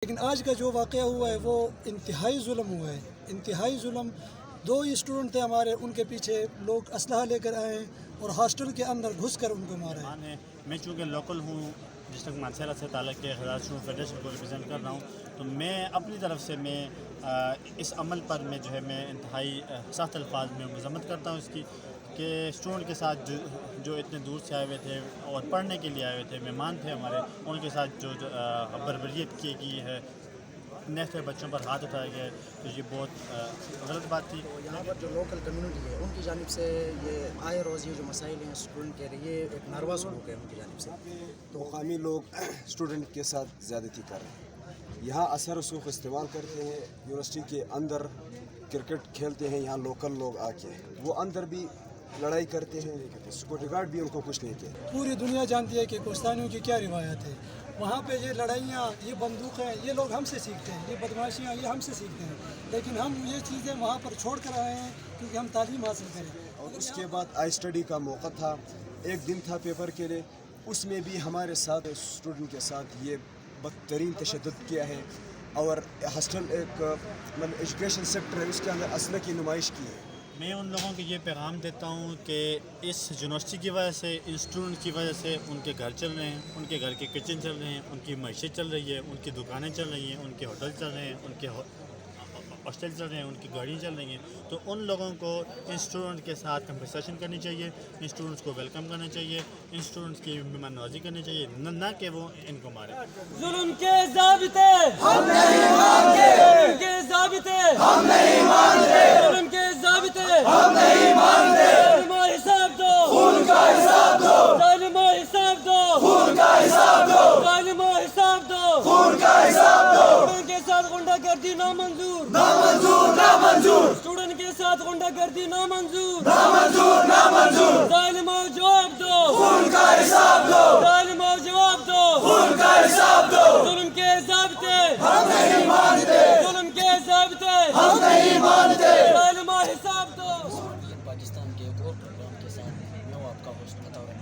لیکن آج کا جو واقعہ ہوا ہے وہ انتہائی ظلم ہوا ہے، انتہائی ظلم۔ دو ہی اسٹوڈنٹ تھے ہمارے، ان کے پیچھے لوگ اسلحہ لے کر آئے ہیں اور ہاسٹل کے اندر گھس کر ان کو مارا ہے۔ میں چونکہ لوکل ہوں، ڈسٹرکٹ مانسہرہ سے تعلق کے حضرات فیڈریشن کو ریپرزینٹ کر رہا ہوں، تو میں اپنی طرف سے اس عمل پر میں انتہائی سخت الفاظ میں مذمت کرتا ہوں اس کی، کہ اسٹوڈنٹ کے ساتھ جو اتنے دور سے آئے ہوئے تھے اور پڑھنے کے لیے آئے ہوئے تھے، مہمان تھے ہمارے، ان کے ساتھ جو بربریت کی گئی ہے، نیسے بچوں پر ہاتھ اٹھایا گیا ہے، تو یہ بہت غلط بات تھی۔ یہاں پر جو لوکل کمیونٹی ہے ان کی جانب سے یہ آئے روز یہ جو مسائل ہیں اسٹوڈنٹ کے لیے یہ ایک ناروا سلوک ہے ان کی جانب سے۔ تو مقامی لوگ اسٹوڈنٹ کے ساتھ زیادتی کر رہے ہیں، یہاں اثر رسوخ استعمال کرتے ہیں، یونیورسٹی کے اندر کرکٹ کھیلتے ہیں، یہاں لوکل لوگ آ کے وہ اندر بھی لڑائی کرتے ہیں، سیکورٹی گارڈ بھی ان کو کچھ نہیں کہتے۔ پوری دنیا جانتی ہے کہ کوستانیوں کی کیا روایت ہے، وہاں پہ یہ لڑائیاں، یہ بندوقیں، یہ لوگ ہم سے سیکھتے ہیں، یہ بدماشیاں یہ ہم سے سیکھتے ہیں، لیکن ہم یہ چیزیں وہاں پر چھوڑ کر آئے ہیں کیونکہ ہم تعلیم حاصل کریں۔ اور اس کے بعد آئی اسٹڈی کا موقع تھا، ایک دن تھا پیپر کے لیے، اس میں بھی ہمارے ساتھ اسٹوڈنٹ کے ساتھ یہ بدترین تشدد کیا ہے، اور ہاسٹل ایک ایجوکیشن سیکٹر ہے، اس کے اندر اسلحے کی نمائش کی ہے۔ میں ان لوگوں کو یہ پیغام دیتا ہوں کہ اس یونیورسٹی کی وجہ سے، ان اسٹوڈنٹ کی وجہ سے ان کے گھر چل رہے ہیں، ان کے گھر کے کچن چل رہے ہیں، ان کی معیشت چل رہی ہے، ان کی دکانیں چل رہی ہیں، ان کے ہوٹل چل رہے ہیں، ان کے ہاسٹل چل رہے ہیں، ان کی گاڑیاں چل رہی ہیں۔ تو ان لوگوں کو ان اسٹوڈنٹ کے ساتھ کنورسیشن کرنی چاہیے، ان اسٹوڈنٹس کو ویلکم کرنا چاہیے، ان اسٹوڈنٹس کی مہمان نوازی کرنی چاہیے، نہ کہ وہ ان کو مارے۔ ظلم کے ضابطے ہم نہیں مانتے، ظلم کے ضابطے ہم نہیں مانتے، ظلم کے ضابطے ہم نہیں مانتے۔ ظالم و حساب دو، خون کا حساب دو، ظالم و حساب دو، خون کا حساب دو، ظالم و حساب دو، خون کا حساب دو۔ اسٹوڈنٹ کے ساتھ غنڈہ گردی نامنظور، نامنظور، نامنظور۔ اسٹوڈنٹ کے ساتھ غنڈہ گردی نامنظور، نامنظور، نامنظور۔ ظالم و جواب دو، خون کا حساب دو، ظالم و جواب دو، خون کا حساب دو۔ ظلم کے ضابطے ہم نہیں مانتے، ظلم کے ضابطے ہم نہیں مانتے، ظالم و حساب دو۔ پاکستان کے ایک اور پروگرام کے ساتھ میں ہوں آپ کا ہوسٹ بطور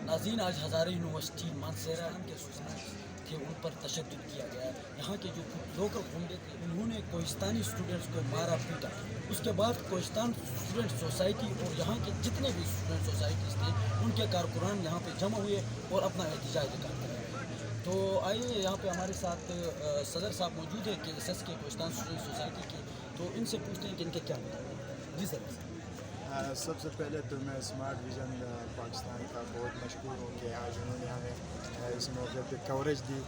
ناظرین۔ آج ہزارہ یونیورسٹی مانسہرہ کے اسٹوڈنٹ تھے، ان پر تشدد کیا گیا ہے۔ یہاں کے جو لوکل گنڈے تھے انہوں نے کوہستانی اسٹوڈنٹس کو مارا پیٹا۔ اس کے بعد کوہستان اسٹوڈنٹ سوسائٹی اور یہاں کے جتنے بھی اسٹوڈنٹ سوسائٹیز تھے ان کے کارکنان یہاں پہ جمع ہوئے اور اپنا احتجاج کرتے ہیں۔ تو آئیے یہاں پہ ہمارے ساتھ صدر صاحب موجود ہے کہ ایس ایس کے کوہستان اسٹوڈنٹ سوسائٹی کے، تو ان سے پوچھتے ہیں کہ ان کے کیا مطلب۔ جی سر۔ سب سے پہلے تو میں اسمارٹ ویژن پاکستان کا بہت مشکور ہوں کہ آج انہوں نے ہمیں اس موقع پہ کوریج دی،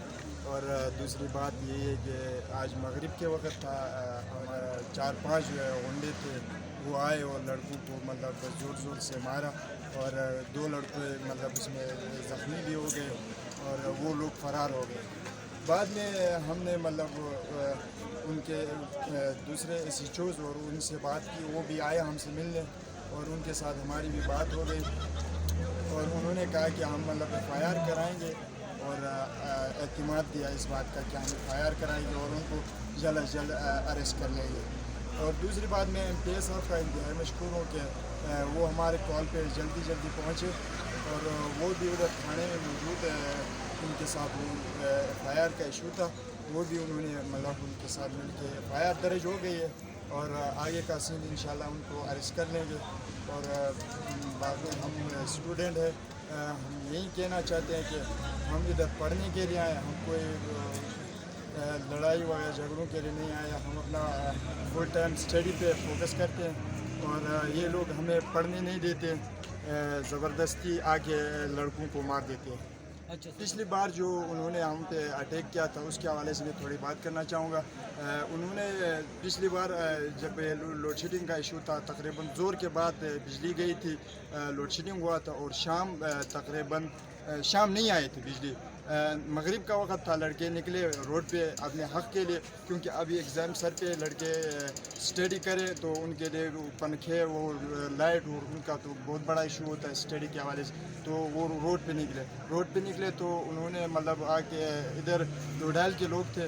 اور دوسری بات یہ ہے کہ آج مغرب کے وقت تھا، ہمارا 4-5 غنڈے تھے، وہ آئے اور لڑکوں کو مطلب زور سے مارا، اور 2 لڑکے مطلب اس میں زخمی بھی ہو گئے اور وہ لوگ فرار ہو گئے۔ بعد میں ہم نے مطلب ان کے دوسرے ایس ایچ اوز اور ان سے بات کی، وہ بھی آئے ہم سے ملنے اور ان کے ساتھ ہماری بھی بات ہو گئی، اور انہوں نے کہا کہ ہم مطلب ایف آئی آر کرائیں گے، اور اعتماد دیا اس بات کا کہ ہم ایف آئی آر کرائیں گے اور ان کو جلد از جلد اریسٹ کر لیں گے۔ اور دوسری بات میں ایم پی اے صاحب کا انتہائی مشکور ہوں کہ وہ ہمارے کال پہ جلدی پہنچے، اور وہ بھی ادھر تھانے میں موجود ان کے ساتھ وہ ایف آئی آر کا ایشو تھا، وہ بھی انہوں نے مطلب ان کے ساتھ مل کے ایف آئی آر درج ہو گئی ہے، اور آگے کا سین انشاءاللہ ان کو اریسٹ کر لیں گے۔ اور باقی ہم اسٹوڈنٹ ہیں، ہم یہی کہنا چاہتے ہیں کہ ہم ادھر پڑھنے کے لیے آئے، ہم کوئی لڑائی وغیرہ جھگڑوں کے لیے نہیں آئے، ہم اپنا فل ٹائم اسٹڈی پہ فوکس کرتے ہیں، اور یہ لوگ ہمیں پڑھنے نہیں دیتے، زبردستی آ کے لڑکوں کو مار دیتے ہیں۔ پچھلی بار جو انہوں نے ہم پہ اٹیک کیا تھا اس کے حوالے سے میں تھوڑی بات کرنا چاہوں گا۔ انہوں نے پچھلی بار جب لوڈ شیڈنگ کا ایشو تھا، تقریباً زور کے بعد بجلی گئی تھی، لوڈ شیڈنگ ہوا تھا، اور تقریباً شام نہیں آئی تھی بجلی، مغرب کا وقت تھا، لڑکے نکلے روڈ پہ اپنے حق کے لیے، کیونکہ ابھی ایگزام سر پہ لڑکے اسٹڈی کرے تو ان کے لیے پنکھے، وہ لائٹ، ان کا تو بہت بڑا ایشو ہوتا ہے اسٹڈی کے حوالے سے، تو وہ روڈ پہ نکلے تو انہوں نے مطلب آ کے ادھر ڈوڈیل کے لوگ تھے،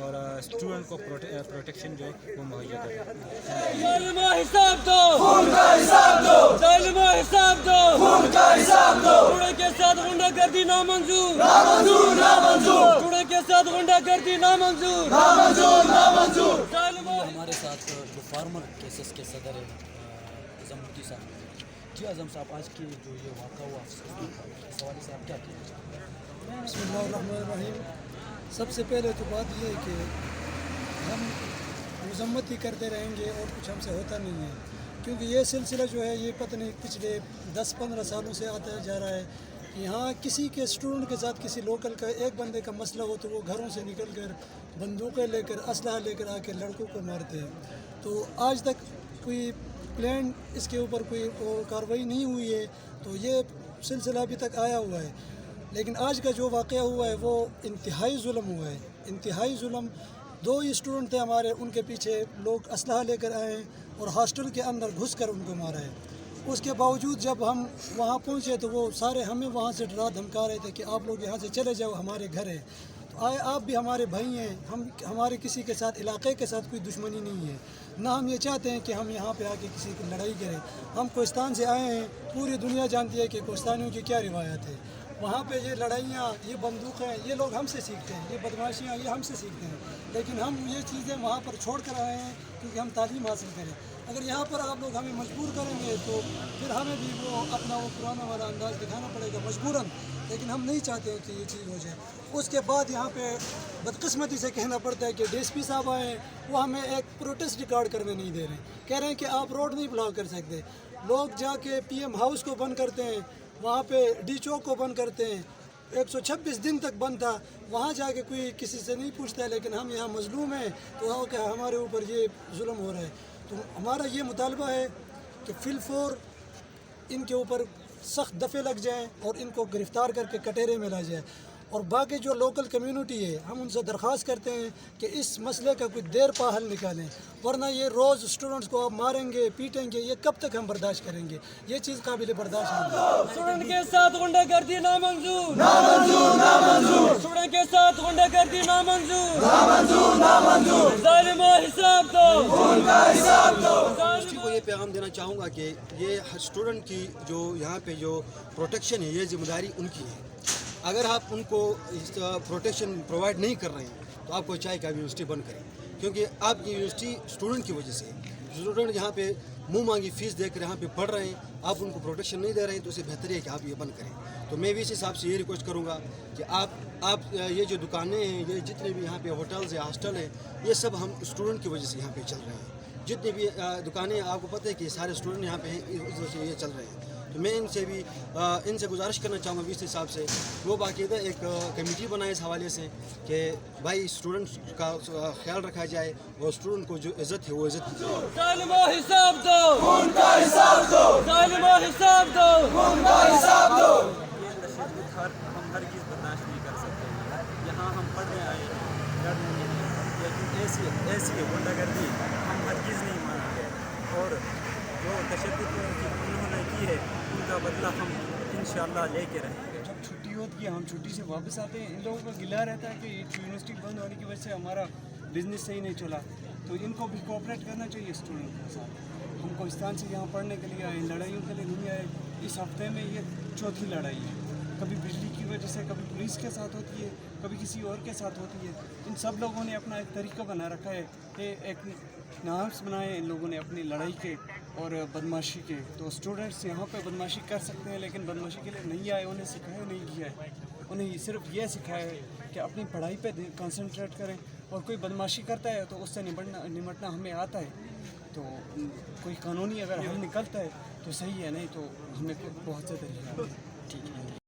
اور اسٹوڈنٹ کو پروٹیکشن جو وہ مہیا کرے. ظالمو حساب دو، خون کا حساب دو. ظالمو حساب دو، خون کا حساب دو. اسٹوڈنٹ کے ساتھ غنڈہ گردی نامنظور، نامنظور، نامنظور. اسٹوڈنٹ کے ساتھ غنڈہ گردی نامنظور، نامنظور، نامنظور. ہمارے ساتھ جو فارمر کیسز کے صدر ہیں اعظم مفتی صاحب. جی اعظم صاحب، آج کی جو یہ واقعہ ہوا اس حوالے سے آپ کیا کہنا چاہتے ہیں؟ بسم اللہ الرحمن الرحیم. سب سے پہلے تو بات یہ ہے کہ ہم مذمت ہی کرتے رہیں گے اور کچھ ہم سے ہوتا نہیں ہے، کیونکہ یہ سلسلہ جو ہے یہ پتہ نہیں پچھلے 10-15 سالوں سے آتا جا رہا ہے. یہاں کسی کے اسٹوڈنٹ کے ساتھ کسی لوکل کا ایک بندے کا مسئلہ ہو تو وہ گھروں سے نکل کر بندوقیں لے کر اسلحہ لے کر آ کے لڑکوں کو مارتے ہیں. تو آج تک کوئی پلان اس کے اوپر کوئی کارروائی نہیں ہوئی ہے، تو یہ سلسلہ ابھی تک آیا ہوا ہے. لیکن آج کا جو واقعہ ہوا ہے وہ انتہائی ظلم ہوا ہے، انتہائی ظلم. 2 ہی اسٹوڈنٹ تھے ہمارے، ان کے پیچھے لوگ اسلحہ لے کر آئے ہیں اور ہاسٹل کے اندر گھس کر ان کو مارا ہے. اس کے باوجود جب ہم وہاں پہنچے تو وہ سارے ہمیں وہاں سے ڈرا دھمکا رہے تھے کہ آپ لوگ یہاں سے چلے جاؤ، ہمارے گھر ہے. تو آئے آپ بھی ہمارے بھائی ہیں، ہمارے کسی کے ساتھ علاقے کے ساتھ کوئی دشمنی نہیں ہے، نہ ہم یہ چاہتے ہیں کہ ہم یہاں پہ آ کے کسی کی لڑائی کریں. ہم کوہستان سے آئے ہیں، پوری دنیا جانتی ہے کہ کوہستانیوں کی کیا روایت ہے. وہاں پہ یہ لڑائیاں، یہ بندوقیں، یہ لوگ ہم سے سیکھتے ہیں، یہ بدماشیاں یہ ہم سے سیکھتے ہیں. لیکن ہم یہ چیزیں وہاں پر چھوڑ کر آئے ہیں کیونکہ ہم تعلیم حاصل کریں. اگر یہاں پر آپ لوگ ہمیں مجبور کریں گے تو پھر ہمیں بھی وہ اپنا وہ پرانا والا انداز دکھانا پڑے گا مجبوراً. لیکن ہم نہیں چاہتے ہیں کہ یہ چیز ہو جائے. اس کے بعد یہاں پہ بدقسمتی سے کہنا پڑتا ہے کہ ڈی ایس پی صاحب آئے ہیں، وہ ہمیں ایک پروٹیسٹ ریکارڈ کرنے نہیں دے رہے ہیں. کہہ رہے ہیں کہ آپ روڈ نہیں بلاک کر سکتے. لوگ جا کے پی ایم ہاؤس کو بند کرتے ہیں، وہاں پہ ڈی چوک کو بند کرتے ہیں. 126 دن تک بند تھا، وہاں جا کے کوئی کسی سے نہیں پوچھتا ہے. لیکن ہم یہاں مظلوم ہیں تو کہ ہمارے اوپر یہ ظلم ہو رہا ہے. تو ہمارا یہ مطالبہ ہے کہ فی الفور ان کے اوپر سخت دفعے لگ جائیں اور ان کو گرفتار کر کے کٹہرے میں لا جائے. اور باقی جو لوکل کمیونٹی ہے ہم ان سے درخواست کرتے ہیں کہ اس مسئلے کا کوئی دیر پا حل نکالیں، ورنہ یہ روز اسٹوڈنٹس کو آپ ماریں گے پیٹیں گے، یہ کب تک ہم برداشت کریں گے؟ یہ چیز قابل برداشت نہیں ہے. اسٹوڈنٹ کے ساتھ غنڈہ گردی نامنظور، نامنظور، نامنظور. اسٹوڈنٹ کے ساتھ غنڈہ گردی نامنظور، نامنظور، نامنظور. ظالمو حساب دو، خون کا حساب دو. یونیورسٹی کو یہ پیغام دینا چاہوں گا کہ یہ اسٹوڈنٹ کی جو یہاں پہ جو پروٹیکشن ہے یہ ذمہ داری ان کی ہے. اگر آپ ان کو پروٹیکشن پرووائڈ نہیں کر رہے ہیں تو آپ کو چاہیے کہ آپ یونیورسٹی بند کریں، کیونکہ آپ کی یونیورسٹی اسٹوڈنٹ کی وجہ سے اسٹوڈنٹ یہاں پہ منہ مانگی فیس دے کر یہاں پہ پڑھ رہے ہیں، آپ ان کو پروٹیکشن نہیں دے رہے ہیں، تو اسے بہتر ہے کہ آپ یہ بند کریں. تو میں بھی اس حساب سے یہ ریکویسٹ کروں گا کہ آپ یہ جو دکانیں ہیں، یہ جتنے بھی یہاں پہ ہوٹلز ہیں، ہاسٹل ہیں، یہ سب ہم اسٹوڈنٹ کی وجہ سے یہاں پہ چل رہے ہیں. جتنے بھی دکانیں آپ کو پتہ ہے کہ سارے اسٹوڈنٹ یہاں پہ ہیں، اس وجہ سے یہ چل رہے ہیں. تو میں ان سے گزارش کرنا چاہوں گا اس حساب سے وہ باقاعدہ ایک کمیٹی بنائے اس حوالے سے کہ بھائی اسٹوڈنٹ کا خیال رکھا جائے اور اسٹوڈنٹ کو جو عزت ہے وہ عزت دی جائے. ظالمو حساب دو، خون کا حساب دو. ظالمو حساب دو، خون کا حساب دو. یہ تشدد ہم ہرگز برداشت نہیں کر سکتے. یہاں ہم پڑھنے آئے لڑنے نہیں، لیکن ایسی غنڈہ گردی ہم ہرگز نہیں مانیں گے. اور جو تشدد انہوں نے کی ہے ان کا بدلہ ہم انشاءاللہ لے کے رہیں گے. جب چھٹی ہوتی ہے ہم چھٹی سے واپس آتے ہیں، ان لوگوں کا گلہ رہتا ہے کہ یونیورسٹی بند ہونے کی وجہ سے ہمارا بزنس صحیح نہیں چلا. تو ان کو بھی کوآپریٹ کرنا چاہیے اسٹوڈنٹ کے ساتھ. ہم کوہستان سے یہاں پڑھنے کے لیے آئے، لڑائیوں کے لیے نہیں آئے. اس ہفتے میں یہ 4تھی لڑائی ہے. کبھی بجلی کی وجہ سے، کبھی پولیس کے ساتھ ہوتی ہے، کبھی کسی اور کے ساتھ ہوتی ہے. ان سب لوگوں نے اپنا ایک طریقہ بنا رکھا ہے کہ ایک نامس بنائے ان لوگوں نے اپنی لڑائی کے اور بدماشی کے. تو اسٹوڈنٹس یہاں پہ بدماشی کر سکتے ہیں لیکن بدماشی کے لیے نہیں آئے، انہیں سکھایا نہیں گیا ہے. انہیں صرف یہ سکھایا ہے کہ اپنی پڑھائی پہ کنسنٹریٹ کریں، اور کوئی بدماشی کرتا ہے تو اس سے نمٹنا ہمیں آتا ہے. تو کوئی قانونی اگر حل نکلتا ہے تو صحیح ہے، نہیں تو ہمیں بہت سے طریقے ٹھیک ہے.